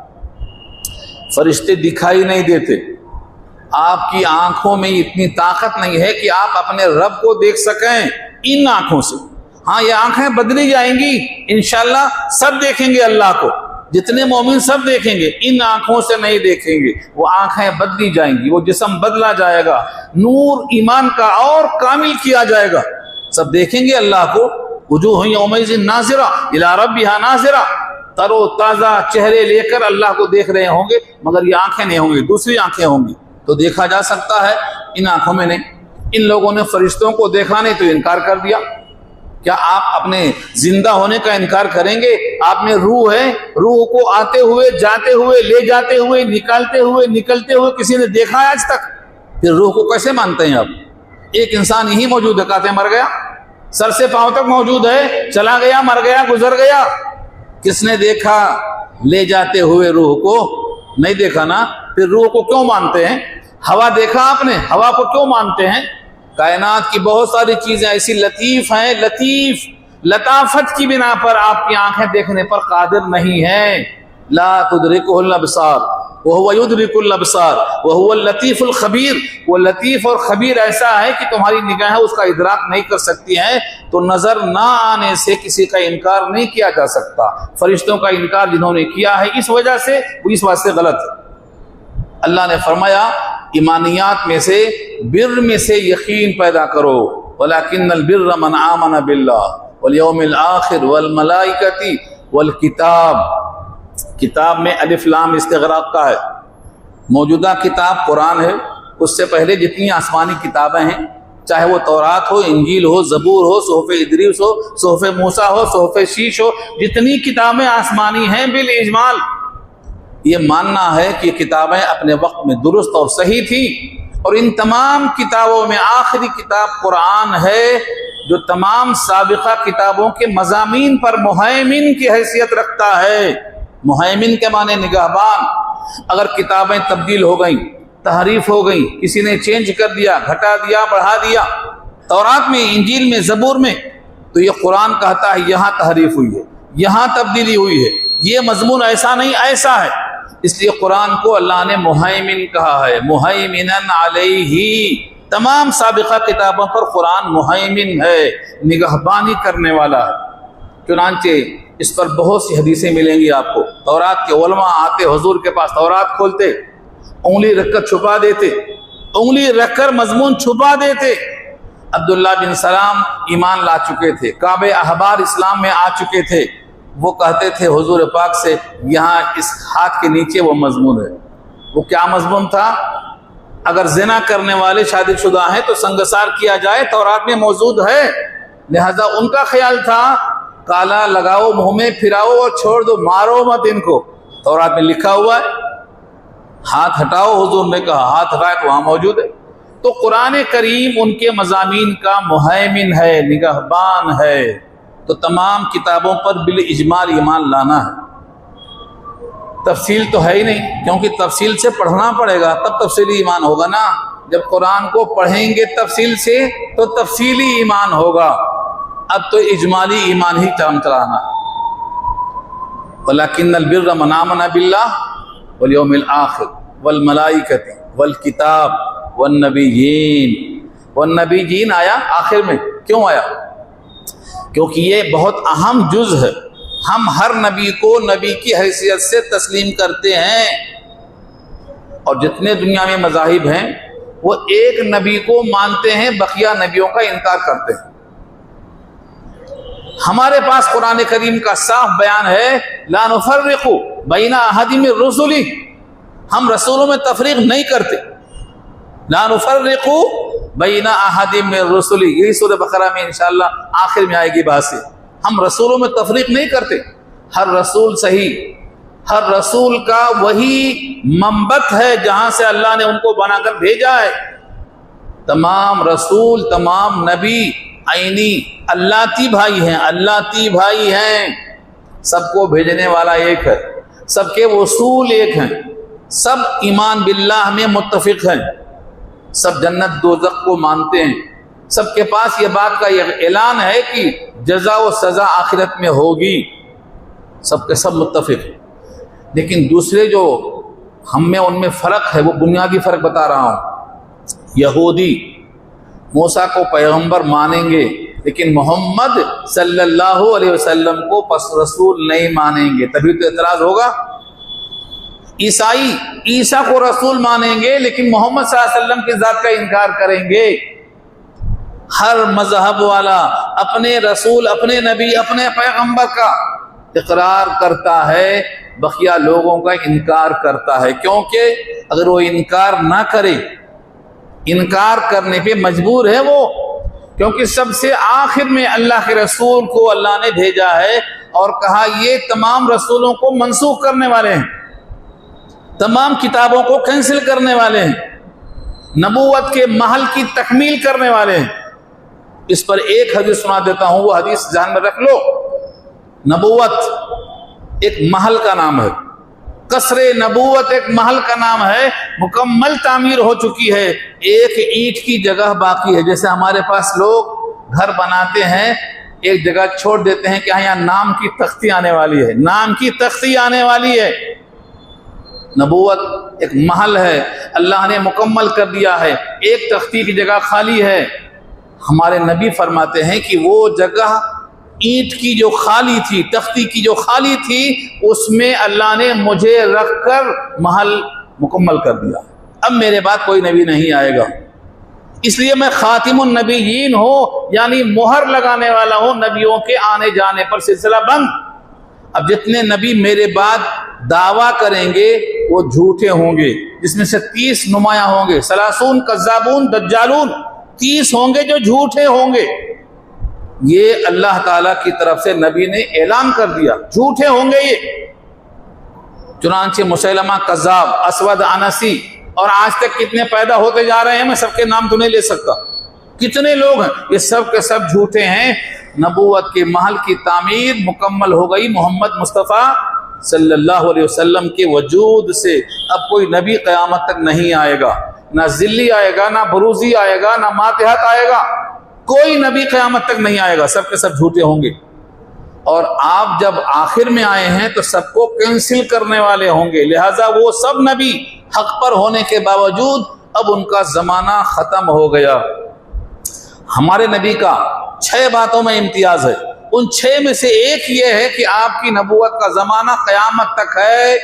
फरिश्ते दिखाई नहीं देते, आपकी आंखों में इतनी ताकत नहीं है कि आप अपने रब को देख सकें इन आंखों से। हाँ, ये आंखें बदली जाएंगी, इंशाल्लाह सब देखेंगे अल्लाह को, जितने मोमिन सब देखेंगे, इन आंखों से नहीं देखेंगे, वो आंखें बदली जाएंगी, वो जिस्म बदला जाएगा, नूर ईमान का और कामिल किया जाएगा, सब देखेंगे अल्लाह को। वजूह यौमइज़िन नाज़िरा इला रब्बिहा नाज़िरा, तरो ताज़ा चेहरे लेकर अल्लाह को देख रहे होंगे, मगर ये आंखें नहीं होंगी, दूसरी आंखें होंगी, तो देखा जा सकता है, इन आंखों में नहीं। इन लोगों ने फरिश्तों को देखा नहीं तो इनकार कर दिया। क्या आप अपने जिंदा होने का इनकार करेंगे? आप में रूह है, रूह को आते हुए, जाते हुए, ले जाते हुए, निकालते हुए, निकलते हुए किसी ने देखा है आज तक? फिर रूह को कैसे मानते हैं आप? एक इंसान यही मौजूद है, कहते मर गया, सर से पांव तक मौजूद है, चला गया, मर गया, गुजर गया। किसने देखा ले जाते हुए रूह को? नहीं देखा ना, फिर रूह को क्यों मानते हैं? हवा देखा आपने, हवा को क्यों मानते हैं? कायनात की बहुत सारी चीजें ऐसी लतीफ हैं, लतीफ लताफत की बिना पर आपकी आंखें देखने पर कादिर नहीं है। ला तुदरिकुहुल अबसार व हुवा युदरिकुल अबसार व हुवल लतीफुल खबीर। वो लतीफ और खबीर ऐसा है कि तुम्हारी निगाहें उसका इदराक नहीं कर सकती हैं, तो नजर ना आने से किसी का इनकार नहीं किया जा सकता। फरिश्तों का इनकार जिन्होंने किया है इस वजह से, वो इस बात से गलत है। अल्लाह ने फरमाया ईमानियात में से, बिर में से यकीन पैदा करो, वलाकिन्नल बिर्र मन आमन बिल्लाह वल यौमिल आखिर वल मलाइकति वल किताब। किताब में अलिफ लाम इस्तिग़राक़ का है। मौजूदा किताब कुरान है, उससे पहले जितनी आसमानी किताबें हैं, चाहे वो तौरात हो, इंजील हो, ज़बूर हो, सोफ़े इदरीस हो, सोफ़े मूसा हो, सोफ़े शीश हो, जितनी किताबें आसमानी हैं, बिल इजमाल ये मानना है कि किताबें अपने वक्त में दुरुस्त और सही थी, और इन तमाम किताबों में आखिरी किताब कुरान है, जो तमाम साबिक़ा किताबों के मज़ामीन पर मुहैमिन की हैसियत रखता है। मुहैमिन के माने निगहबान। अगर किताबें तब्दील हो गई, तहरीफ हो गई, किसी ने चेंज कर दिया, घटा दिया, बढ़ा दिया, तौरात में, इंजील में, ज़बूर में, तो ये कुरान कहता है यहाँ तहरीफ हुई है, यहाँ तब्दीली हुई है, ये मजमून ऐसा नहीं ऐसा है। इसलिए कुरान को अल्लाह ने मुहैमिन कहा है, मुहैमिनन अलैहि। तमाम साबिक़ा किताबों पर कुरान मुहैमिन है, निगहबानी करने वाला है। चुनांचे इस पर बहुत सी हदीसें मिलेंगी आपको। तौरात के उलमा आते हुजूर के पास, तौरात खोलते, उंगली रखकर छुपा देते, उंगली रखकर मजमून छुपा देते। अब्दुल्ला बिन सलाम ईमान ला चुके थे, काबे अहबार इस्लाम में आ चुके थे। वो कहते थे हुजूर पाक से, यहाँ इस हाथ के नीचे वो मजमून है। वो क्या मजमून था? अगर जिना करने वाले शादीशुदा हैं तो संगसार किया जाए, तौरात में मौजूद है। लिहाजा उनका ख्याल था काला लगाओ, मुंह में फिराओ और छोड़ दो, मारो मत इनको। तौरात में लिखा हुआ है, हाथ हटाओ, हुजूर ने कहा हाथ हटाए तो वहां मौजूद है। तो कुरान करीम उनके मज़ामीन का मुहैमिन है, निगहबान है। तो तमाम किताबों पर बिल इजमाल ईमान लाना है। तफसील तो है ही नहीं, क्योंकि तफसील से पढ़ना पड़ेगा, तब तफसीली ईमान होगा ना। जब कुरान को पढ़ेंगे तफसील से तो तफसीली ईमान होगा। अब तो इजमाली ईमान ही काम चलाना है। वलाकिन्नल बिर्र मन आमन बिल्लाह वल यौमिल आखिर वल मलाइकति वल किताब वन नबीयीन आया आखिर में। क्यों आया? क्योंकि ये बहुत अहम जुज है। हम हर नबी को नबी की हैसियत से तस्लीम करते हैं, और जितने दुनिया में मज़ाहिब हैं वो एक नबी को मानते हैं, बकिया नबियों का इनकार करते हैं। हमारे पास कुरान करीम का साफ बयान है, ला नुफर्रिकु बैना अहदिम मिर रुसुली, हम रसूलों में तफरीक नहीं करते। ला नुफर्रिकु बैना अहदिम मिर रुसुली, यही सूरह बकरा में इंशाअल्लाह आखिर में आएगी बात से। हम रसूलों में तफरीक नहीं करते, हर रसूल सही, हर रसूल का वही मंबत है जहां से अल्लाह ने उनको बनाकर भेजा है। तमाम रसूल, तमाम नबी आईनी अल्लाती भाई हैं, अल्लाती भाई हैं। सबको भेजने वाला एक है, सबके वसूल एक हैं, सब ईमान बिल्लाह में मुत्तफिक हैं, सब जन्नत दोज़ख को मानते हैं, सबके पास ये बात का ऐलान है कि जज़ा व सज़ा आखिरत में होगी, सबके सब मुत्तफिक। लेकिन दूसरे जो हम में उनमें फ़र्क है, वो बुनियादी फ़र्क बता रहा हूँ। यहूदी मूसा को पैगंबर मानेंगे लेकिन मोहम्मद सल्लल्लाहु अलैहि वसल्लम को रसूल नहीं मानेंगे, तभी तो एतराज़ होगा। ईसाई ईसा को रसूल मानेंगे लेकिन मोहम्मद सल्लल्लाहु अलैहि वसल्लम की ज़ात का इनकार करेंगे। हर मजहब वाला अपने रसूल, अपने नबी, अपने पैगंबर का इकरार करता है, बकिया लोगों का इनकार करता है। क्योंकि अगर वो इनकार ना करे, इनकार करने पे मजबूर है वो, क्योंकि सबसे आखिर में अल्लाह के रसूल को अल्लाह ने भेजा है और कहा ये तमाम रसूलों को मनसूख करने वाले हैं, तमाम किताबों को कैंसिल करने वाले हैं, नबूवत के महल की तकमील करने वाले हैं। इस पर एक हदीस सुना देता हूं, वो हदीस ध्यान में रख लो। नबूवत एक महल का नाम है, कसरे नबूवत एक महल का नाम है, मुकम्मल तामीर हो चुकी है, एक ईंट की जगह बाकी है। जैसे हमारे पास लोग घर बनाते हैं, एक जगह छोड़ देते हैं कि हाँ यहाँ नाम की तख्ती आने वाली है, नाम की तख्ती आने वाली है। नबूवत एक महल है, अल्लाह ने मुकम्मल कर दिया है, एक तख्ती की जगह खाली है। हमारे नबी फरमाते हैं कि वो जगह ईंट की जो खाली थी, तख्ती की जो खाली थी, उसमें अल्लाह ने मुझे रखकर महल मुकम्मल कर दिया। अब मेरे बाद कोई नबी नहीं आएगा, इसलिए मैं खातिमुन नबीयीन हूँ, यानी मोहर लगाने वाला हूँ नबियों के आने जाने पर, सिलसिला बंद। अब जितने नबी मेरे बाद दावा करेंगे वो झूठे होंगे, जिसमें से 30 नुमाया होंगे, सलासून कज़्ज़ाबून दज्जालून, 30 होंगे जो झूठे होंगे। ये अल्लाह ताला की तरफ से नबी ने ऐलान कर दिया, झूठे होंगे ये। चुनांचे मुसैलमा कज़्ज़ाब, असवद अनसी, और आज तक कितने पैदा होते जा रहे हैं, मैं सबके नाम तो नहीं ले सकता, कितने लोग हैं, ये सब के सब झूठे हैं। नबूवत के महल की तामीर मुकम्मल हो गई मोहम्मद मुस्तफ़ा सल्लल्लाहु अलैहि वसल्लम के वजूद से। अब कोई नबी क़यामत तक नहीं आएगा, ना ज़िल्ली आएगा, ना बरूज़ी आएगा, ना मातहत आएगा, कोई नबी क़यामत तक नहीं आएगा, सब के सब झूठे होंगे। और आप जब आखिर में आए हैं तो सबको कैंसिल करने वाले होंगे, लिहाजा वो सब नबी हक पर होने के बावजूद अब उनका ज़माना ख़त्म हो गया। हमारे नबी का 6 बातों में इम्तियाज है, उन 6 में से एक ये है कि आपकी नबूवत का ज़माना क़यामत तक है।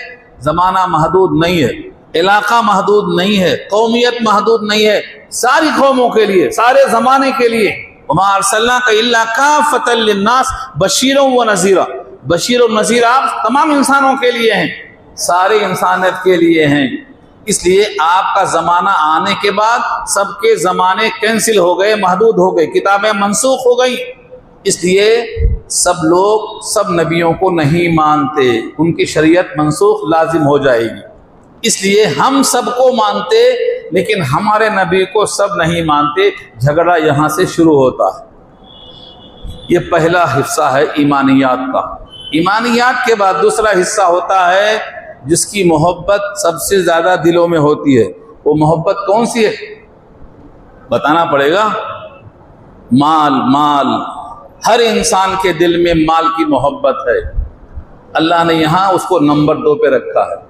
ज़माना महदूद नहीं है, इलाका महदूद नहीं है, कौमियत महदूद नहीं है, सारी कौमों के लिए, सारे ज़माने के लिए। वमा अरसलनाका इल्ला काफ़तन लिन्नास बशीरन व नज़ीरा, बशीर और नज़ीर आप तमाम इंसानों के लिए हैं, सारे इंसानियत के लिए हैं। इसलिए आपका ज़माना आने के बाद सबके ज़माने कैंसिल हो गए, महदूद हो गए, किताबें मनसूख हो गई। इसलिए सब लोग सब नबियों को नहीं मानते, उनकी शरीयत मनसूख लाजिम हो जाएगी। इसलिए हम सबको मानते लेकिन हमारे नबी को सब नहीं मानते, झगड़ा यहाँ से शुरू होता है। ये पहला हिस्सा है ईमानियात का। ईमानियात के बाद दूसरा हिस्सा होता है जिसकी मोहब्बत सबसे ज़्यादा दिलों में होती है। वो मोहब्बत कौन सी है बताना पड़ेगा। माल, माल, हर इंसान के दिल में माल की मोहब्बत है। अल्लाह ने यहाँ उसको नंबर 2 पे रखा है।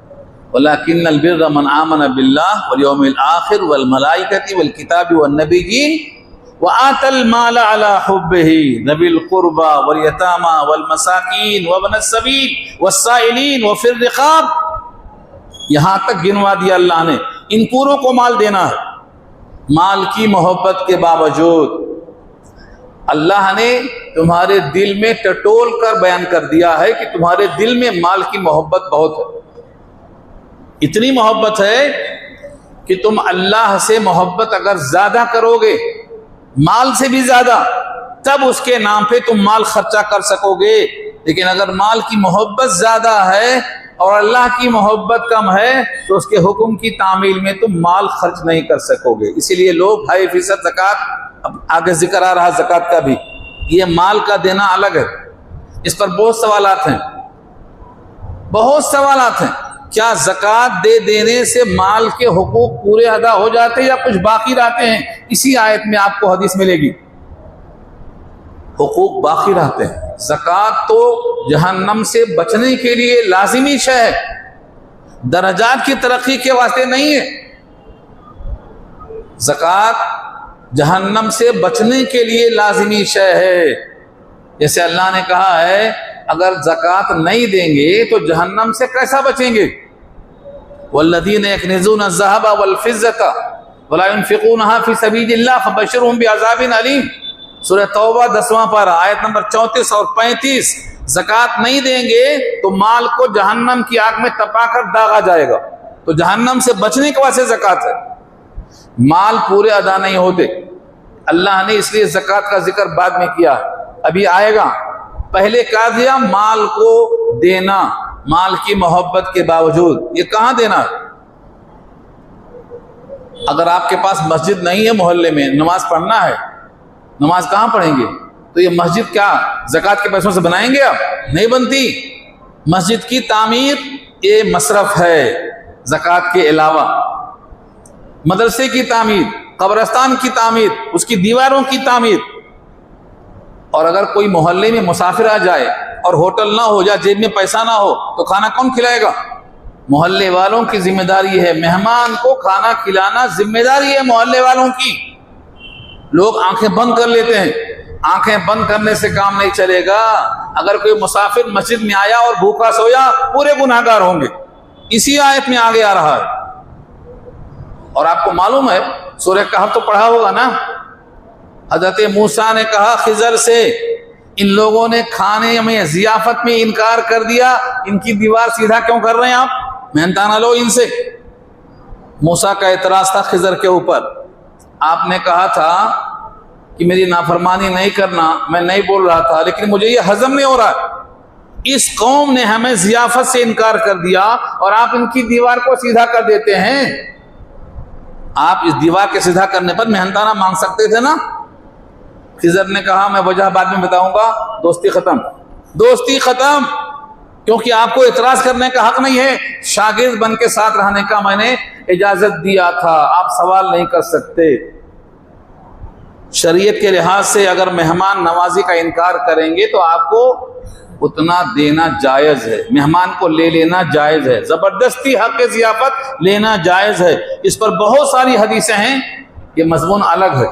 वलाकिन्नल बिर्रा मन आमन बिल्लाह वल यौमिल आखिर वल मलाइकति वल किताबि वन नबिय्यीन व आतल माल अला हुब्बिही ज़िल कुर्बा वल यतामा वल मसाकीन व इब्नस सबील वस्साइलीन व फिर रिक़ाब। यहाँ तक गिनवा दिया अल्लाह ने, इन पूरों को माल देना है। माल की मोहब्बत के बावजूद अल्लाह ने तुम्हारे दिल में टटोल कर बयान कर दिया है कि तुम्हारे दिल में माल की मोहब्बत बहुत है। इतनी मोहब्बत है कि तुम अल्लाह से मोहब्बत अगर ज्यादा करोगे, माल से भी ज्यादा, तब उसके नाम पे तुम माल खर्चा कर सकोगे। लेकिन अगर माल की मोहब्बत ज्यादा है और अल्लाह की मोहब्बत कम है तो उसके हुक्म की तामील में तुम माल खर्च नहीं कर सकोगे। इसीलिए लोग 2.5% ज़कात, अब आगे जिक्र आ रहा ज़कात का भी, ये माल का देना अलग है। इस पर बहुत सवालात हैं, बहुत सवालात हैं। क्या ज़कात दे देने से माल के हुकूक पूरे अदा हो जाते हैं या कुछ बाकी रहते हैं? इसी आयत में आपको हदीस मिलेगी, हुकूक बाकी रहते हैं। ज़कात तो जहन्नम से बचने के लिए लाजिमी शय है, दर्जात की तरक्की के वास्ते नहीं है। ज़कात जहन्नम से बचने के लिए लाजिमी शय है। जैसे अल्लाह ने कहा है अगर ज़कात नहीं देंगे तो जहन्नम से कैसा बचेंगे? वल्लज़ीना यकनिज़ूना ज़हब वल फ़िज़्ज़ता वला युनफ़िक़ूनहा फ़ी सबीलिल्लाह फ़बश्शिरहुम बिअज़ाबिन अलीम। सूरह तौबा 10वां पारा आयत नंबर 34 और 35। ज़कात नहीं देंगे तो माल को जहन्नम की आग में तपाकर दागा जाएगा। तो जहन्नम से बचने के वास्ते ज़कात है। माल पूरे अदा नहीं होते, अल्लाह ने इसलिए ज़कात का जिक्र बाद में किया, अभी आएगा। पहले कहा दिया माल को देना, माल की मोहब्बत के बावजूद। ये कहाँ देना है? अगर आपके पास मस्जिद नहीं है, मोहल्ले में नमाज पढ़ना है, नमाज कहाँ पढ़ेंगे? तो ये मस्जिद क्या ज़कात के पैसों से बनाएंगे? आप नहीं बनती। मस्जिद की तामीर ये मसरफ है ज़कात के अलावा। मदरसे की तामीर, कब्रस्तान की तामीर, उसकी दीवारों की तामीर। और अगर कोई मोहल्ले में मुसाफिर आ जाए और होटल ना हो या जेब में पैसा ना हो तो खाना कौन खिलाएगा? मोहल्ले वालों की जिम्मेदारी है। मेहमान को खाना खिलाना जिम्मेदारी है मोहल्ले वालों की। लोग आंखें बंद कर लेते हैं, आंखें बंद करने से काम नहीं चलेगा। अगर कोई मुसाफिर मस्जिद में आया और भूखा सोया, पूरे गुनाहगार होंगे। इसी आयत में आगे आ रहा है। और आपको मालूम है, सूरह कहफ तो पढ़ा होगा ना, हजरत मूसा ने कहा खिजर से, इन लोगों ने खाने में जियाफत में इनकार कर दिया, इनकी दीवार सीधा क्यों कर रहे हैं आप? मेहनताना लो इनसे। मूसा का एतराज था खिजर के ऊपर। आपने कहा था कि मेरी नाफरमानी नहीं करना, मैं नहीं बोल रहा था, लेकिन मुझे ये हजम नहीं हो रहा। इस कौम ने हमें जियाफत से इनकार कर दिया और आप इनकी दीवार को सीधा कर देते हैं। आप इस दीवार के सीधा करने पर मेहनताना मांग सकते थे ना। खिजर ने कहा मैं वजह बाद में बताऊंगा, दोस्ती खत्म, दोस्ती खत्म, क्योंकि आपको इतराज करने का हक नहीं है। शागिर्द बन के साथ रहने का मैंने इजाजत दिया था, आप सवाल नहीं कर सकते। शरीयत के लिहाज से अगर मेहमान नवाजी का इनकार करेंगे तो आपको उतना देना जायज है, मेहमान को ले लेना जायज है, जबरदस्ती हक ज़ियाफत लेना जायज है। इस पर बहुत सारी हदीसें हैं, ये मजमून अलग है।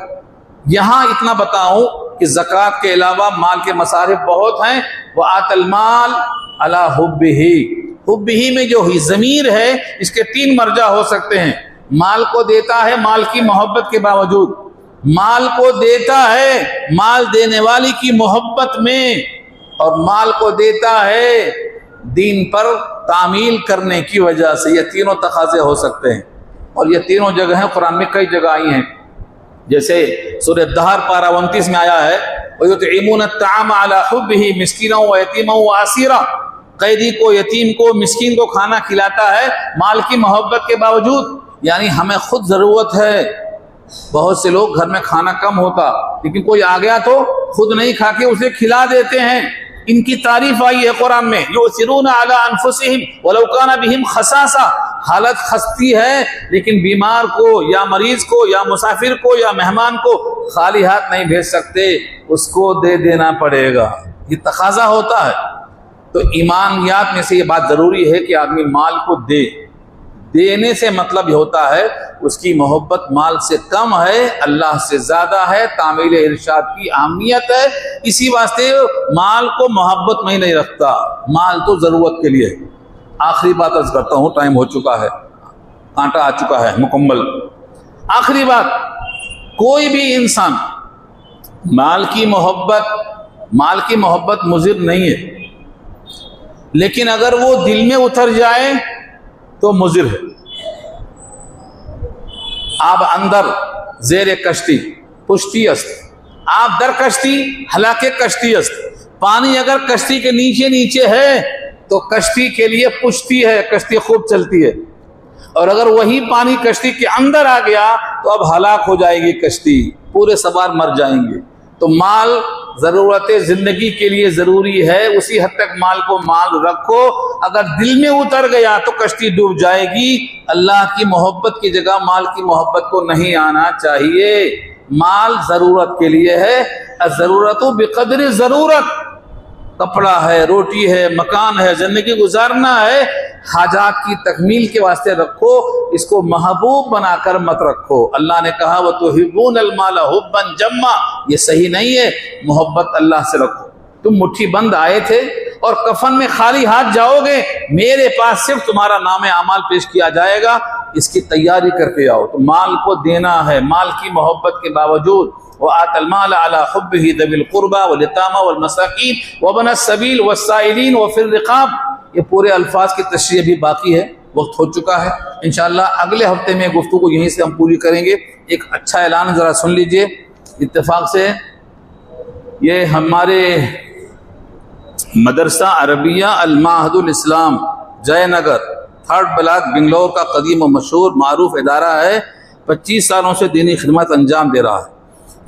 यहां इतना बताऊं कि ज़कात के अलावा माल के मसारिफ बहुत हैं। वह आतल माल अला हुब्बिही, हुब्बिही में जो ही ज़मीर है इसके 3 मर्जा हो सकते हैं। माल को देता है माल की मोहब्बत के बावजूद, माल को देता है माल देने वाली की मोहब्बत में, और माल को देता है दीन पर तामील करने की वजह से। ये तीनों तकाज़े हो सकते हैं और ये तीनों जगह कुरान में कई जगह आई हैं। जैसे सूरह दहर पारा 29 में आया है, वयुतइमून अत्ताअम अला हुब्बिही मिस्कीनन व यतीमन व असीरा। कैदी को, यतीम को, मिस्कीन को खाना खिलाता है माल की मोहब्बत के बावजूद। यानी हमें खुद ज़रूरत है। बहुत से लोग घर में खाना कम होता, लेकिन कोई आ गया तो खुद नहीं खा के उसे खिला देते हैं। इनकी तारीफ आई है कुरान में, युसिरूना अला अनफुसिहिम वलौ काना बिहिम खसासा। हालत खस्ती है, लेकिन बीमार को या मरीज को या मुसाफिर को या मेहमान को खाली हाथ नहीं भेज सकते, उसको दे देना पड़ेगा। ये तकाजा होता है। तो ईमानियात में से ये बात ज़रूरी है कि आदमी माल को दे। देने से मतलब ये होता है उसकी मोहब्बत माल से कम है, अल्लाह से ज़्यादा है, तामील इरशाद की अहमियत है। इसी वास्ते माल को मोहब्बत में ही नहीं रखता, माल तो ज़रूरत के लिए है। आखिरी बात अर्ज करता हूँ, टाइम हो चुका है, कांटा आ चुका है मुकम्मल। आखिरी बात, कोई भी इंसान माल की मोहब्बत मुज़िर नहीं है, लेकिन अगर वो दिल में उतर जाए तो मुज़िर है। आप अंदर ज़ेर कश्ती पुष्टि अस्त, आप दर कश्ती हलाके कश्ती अस्त। पानी अगर कश्ती के नीचे नीचे है तो कश्ती के लिए पुष्टि है, कश्ती खूब चलती है। और अगर वही पानी कश्ती के अंदर आ गया तो अब हलाक हो जाएगी कश्ती, पूरे सवार मर जाएंगे। तो माल ज़रूरत ज़िंदगी के लिए ज़रूरी है, उसी हद तक माल को माल रखो। अगर दिल में उतर गया तो कश्ती डूब जाएगी। अल्लाह की मोहब्बत की जगह माल की मोहब्बत को नहीं आना चाहिए। माल ज़रूरत के लिए है, ज़रूरत बिक़द्र ज़रूरत। कपड़ा है, रोटी है, मकान है, ज़िंदगी गुजारना है, हाजात की तकमील के वास्ते रखो, इसको महबूब बनाकर मत रखो। अल्लाह ने कहा वो तुहिब्बूनल माला हुब्बन जम्मा, ये सही नहीं है। मोहब्बत अल्लाह से रखो। तुम मुट्ठी बंद आए थे और कफन में खाली हाथ जाओगे, मेरे पास सिर्फ तुम्हारा नाम आमाल पेश किया जाएगा, इसकी तैयारी करके आओ। तो माल को देना है, माल की मोहब्बत के बावजूद। वह आतल माल अला हुब्बिही ज़िल कुर्बा वल यतामा वल मसाकीन वबन सबील वस्साइलीन व फिर रिकाब। ये पूरे अल्फाज की तशरीह भी बाकी है, वक्त हो चुका है। इंशाअल्लाह अगले हफ्ते में गुफ्तगू यहीं से हम पूरी करेंगे। एक अच्छा ऐलान ज़रा सुन लीजिए। इत्तेफाक से ये हमारे मदरसा अरबिया अल माहदुल इस्लाम जयनगर 3rd ब्लॉक बेंगलोर का कदीम व मशहूर मारूफ इदारा है। 25 सालों से दीनी खिदमत अंजाम दे रहा है।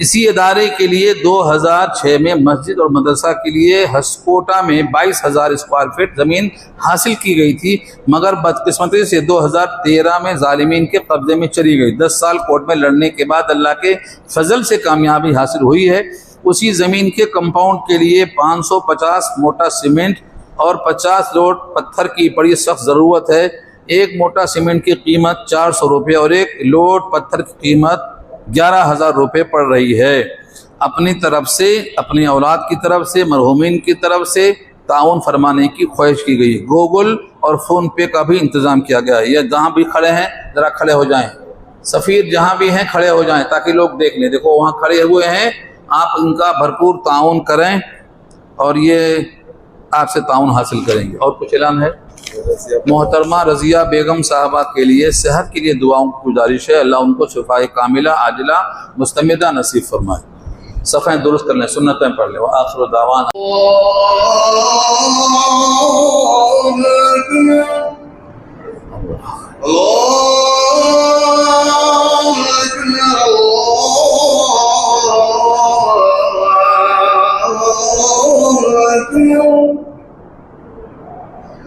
इसी इदारे के लिए 2006 में मस्जिद और मदरसा के लिए हसकोटा में 22,000 स्क्वायर फीट ज़मीन हासिल की गई थी, मगर बदकिस्मती से 2013 में ज़ालिमीन के कब्ज़े में चली गई। 10 साल कोर्ट में लड़ने के बाद अल्लाह के फजल से कामयाबी हासिल हुई है। उसी ज़मीन के कंपाउंड के लिए 550 मोटा सीमेंट और 50 लोड पत्थर की बड़ी सख्त ज़रूरत है। एक मोटा सीमेंट की कीमत 400 रुपये और एक लोड पत्थर की कीमत 11,000 रुपये पड़ रही है। अपनी तरफ से, अपनी औलाद की तरफ से, मरहूमीन की तरफ से ताउन फरमाने की ख्वाहिश की गई। गूगल और फ़ोन पे का भी इंतज़ाम किया गया है। या जहाँ भी खड़े हैं ज़रा खड़े हो जाएं, सफ़ीर जहाँ भी हैं खड़े हो जाएं ताकि लोग देख लें। देखो वहाँ खड़े हुए हैं, आप इनका भरपूर ताउन करें और ये आपसे ताउन हासिल करेंगे। और कुछ ऐलान है? मोहतरमा रज़िया बेगम साहबा के लिए सेहत के लिए दुआओं की गुजारिश है। अल्लाह उनको शिफाए कामिला आजिला मुस्तमिदा नसीब फरमाए। सफ़ें दुरुस्त कर लें, सुन्नतें पढ़ लें। व आखिर दावाना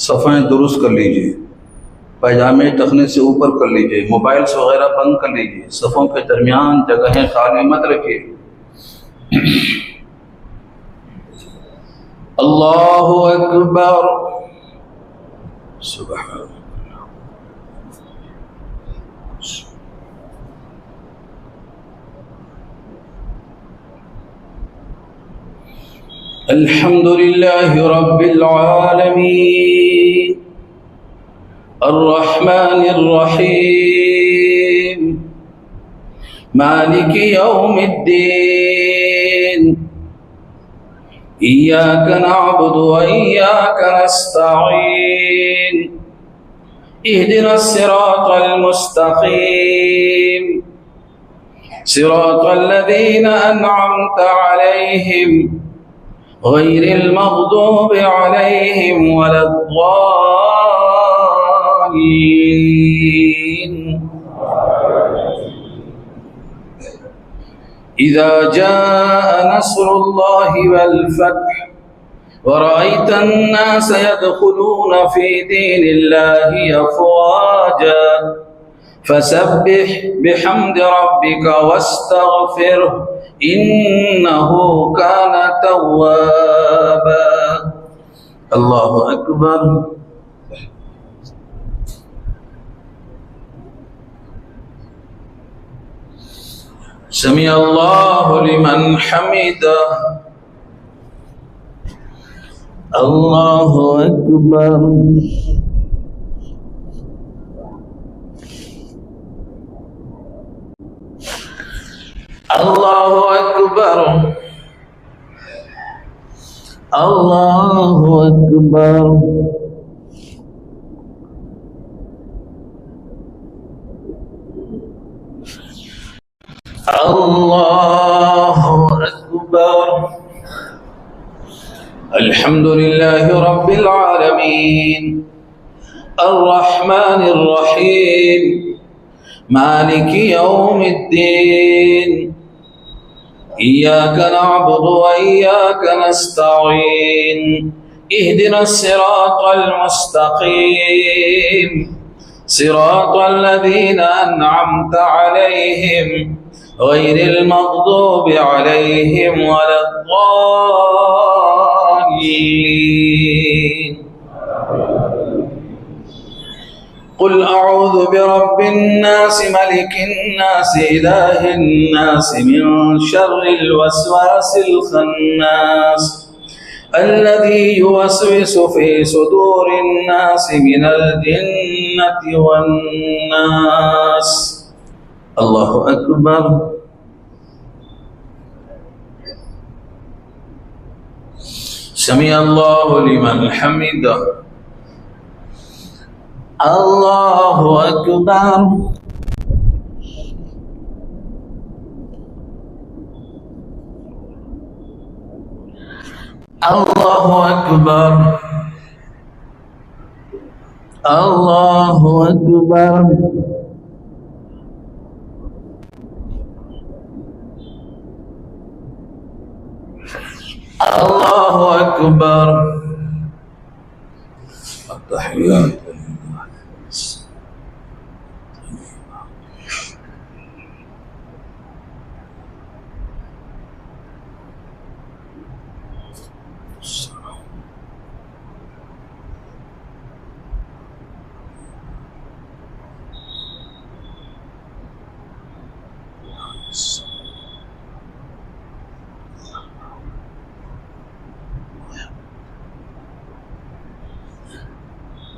सफ़ाएं दुरुस्त कर लीजिए, पैजामे टखने से ऊपर कर लीजिए, मोबाइल्स वगैरह बंद कर लीजिए, सफ़ों के दरमियान जगहें खाली मत रखिए। अल्लाहु अकबर। सुभान अल्हम्दुलिल्लाहि रब्बिल आलमीन अर्रहमानिर रहीम मालिकि यौमिद्दीन इय्याक नअबुदु व इय्याक नस्तईन इहदिनस सिरातल मुस्तकीम सिरातल लज़ीना अनअमता अलैहिम गैरिल मग़दूबि अलैहिम वलद्दाल्लीन। इज़ा जाअ नस्रुल्लाहि वल फ़त्ह वरअयत अन्नास यदख़ुलून फ़ी दीनिल्लाहि अफ़वाजा फसब्बिह बिहम्दि रब्बिका वस्तग़फिरहु इन्नहु कान तव्वाबा। अल्लाहु अकबर। समी अल्लाहु लिमन हमिदा। अल्लाहु अकबर। अल्लाहु अकबर। अल्लाहु अकबर। अल्लाहु अकबर। अल्हम्दुलिल्लाहि रब्बिल आलमीन अर्रहमानिर रहीम मालिकि यौमिद्दीन इय्याक नअबुदु व इय्याक नस्तईन इहदिनस सिरातल मुस्तकीम सिरातल लज़ीना अनअमता अलैहिम गैरिल मग़दूबि अलैहिम वलद्दाल्लीन। क़ुल अऊज़ु बिरब्बिन नास मलिकिन नास इलाहिन नास मिन शर्रिल वस्वासिल खन्नास अल्लज़ी युवस्विसु फ़ी सुदूरिन नास मिनल जिन्नति वन नास। अल्लाहु अकबर। समी अल्लाहु लिमन हमिदा। अल्लाहु अकबर। अल्लाहु अकबर। अल्लाहु अकबर। अल्लाहु अकबर। अत्तहियात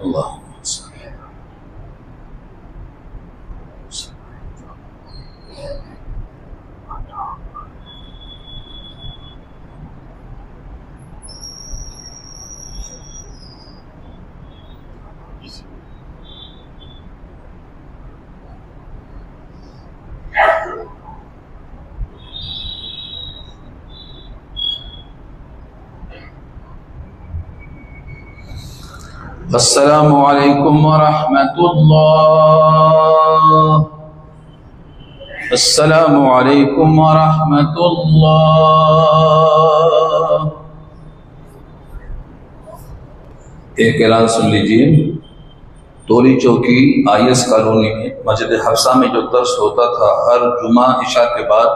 Allah अस्सलामु अलैकुम व रहमतुल्लाह। अस्सलामु अलैकुम व रहमतुल्लाह। एक ऐलान सुन लीजिए। तोली चौकी IS कॉलोनी में मस्जिद हफ्सा में जो दर्स होता था हर जुमा इशा के बाद,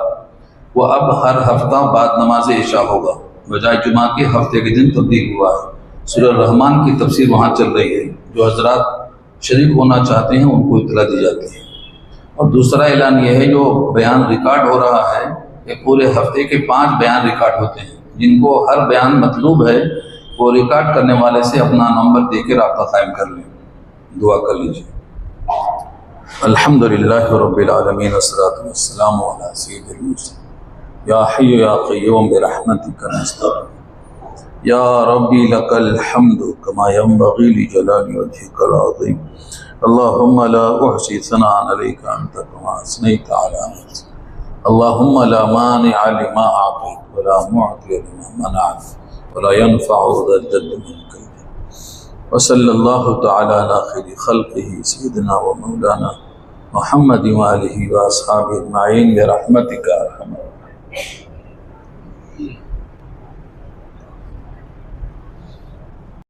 वो अब हर हफ्ता बाद नमाज इशा होगा, बजाय जुमा के हफ्ते के दिन तब्दील हुआ है। सूरह रहमान की तफसीर वहाँ चल रही है। जो हजरात शरीक होना चाहते हैं उनको इतला दी जाती है। और दूसरा ऐलान यह है, जो बयान रिकॉर्ड हो रहा है कि पूरे हफ्ते के 5 बयान रिकॉर्ड होते हैं। जिनको हर बयान मतलूब है वो रिकॉर्ड करने वाले से अपना नंबर देकर रब्ता कायम कर लें। दुआ कर लीजिए। अल्हम्दुलिल्लाह रब्बिल आलमीन अस्सलातु वस्सलामु अला सय्यिदिल मुरसलीन या हय्यु या क़य्यूम बिरहमतिका नस्तगीथ या रब्बी लकल हम्दु कमा यंबग़ी लिजलाली वजहिकल अज़ीम। अल्लाहुम्मा ला उहसी सनाअन अलैका अंता कमा असनैता अला नफ्सी। अल्लाहुम्मा ला मानिअ लिमा अअतैत व ला मुअतिय लिमा मनअत व ला यनफ़अु ज़ल जद्दि मिनकल जद्द। व सल्लल्लाहु तआला अला खैरि ख़ल्क़िही सय्यिदिना व मौलाना मुहम्मद व आलिहि व अस्हाबिहि अजमईन बिरहमतिका या अरहमर राहिमीन।